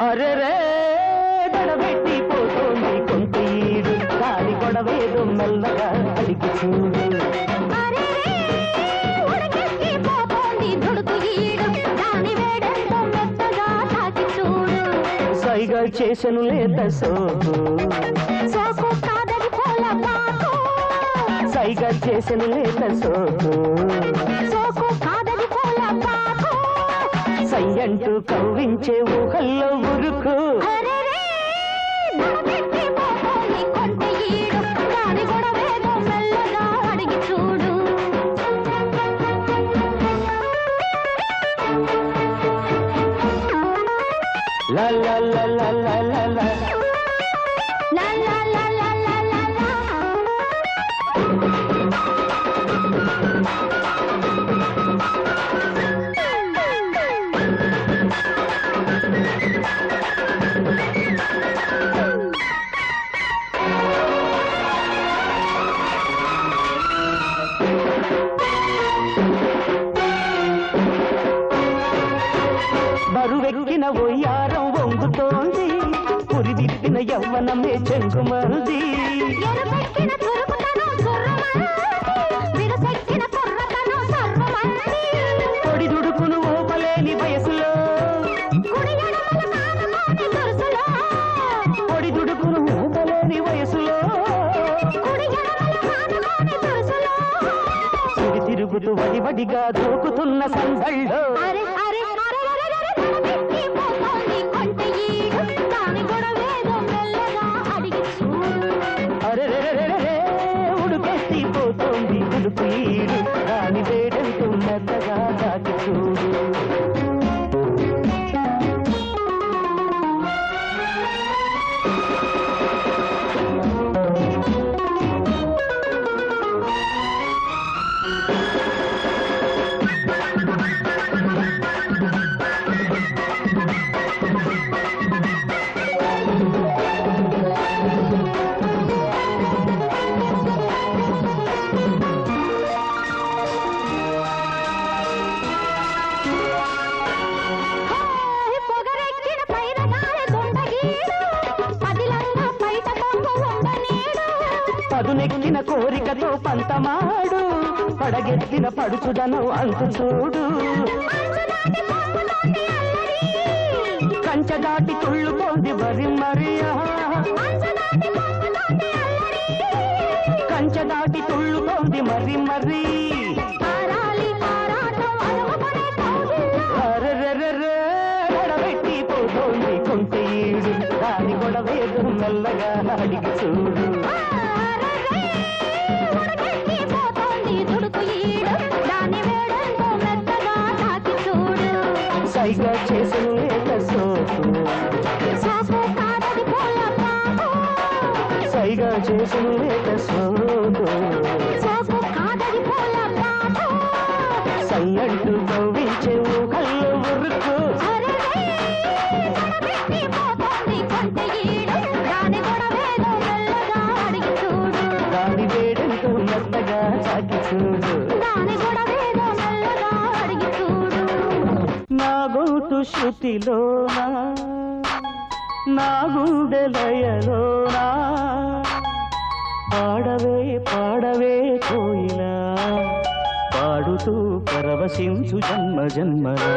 అరే రే గడబెట్టి పోతోంది కొంతీడు దాని గొడవేదో మెల్లగా అడిగి చూడు సైగా చేసను లేత సోకు సైగా చేసను లేత సోకు సయ్యంటూ కవ్వించే ఊహల్లో ఉరుకు లా లా లా లా లా లా లా లా లా లా లా లా లా లా. బరువెక్కిన ఒయ్యారం వంగుతోంది పురిదిప్పిన యవ్వనమే చెంగుమంది పొడిదుడుకును ఓపలేని వయసులో పొడిదుడుకును ఓపలేని వయసులో సిరి తిరుగుతూ వడివడిగా దూకుతున్న సందళ్ళో ఉడుకెత్తిపోతోంది ఉడుకులీడు దాని వేడంటూ మెత్తగా దాటి చూడు పదునెక్కిన కోరికతో పంతమాడు పడగెత్తిన పడుచుదను అంతు చూడు కంచె దాటి తుళ్ళుతోంది వరి మరియా కంచె దాటి తుళ్ళుతోంది మరి మరి గడబెట్టి పోతోంది కొంతీడు దాని గొడవేదు మెల్లగా అడిగి చూడు సైగా చేసను లేత సోకు సైగా చేసను లేత సోకు సయ్యంటూ కవ్వించే ఊహల్లో ఉరుకు దాని వేడంటూ మెత్తగా చాకి చూడు నా గొంతు శృతిలోనా నా గుండె లయలోనా పాడవే పాడవే కోయిలా పాడుతూ పరవశించు జన్మ జన్మలా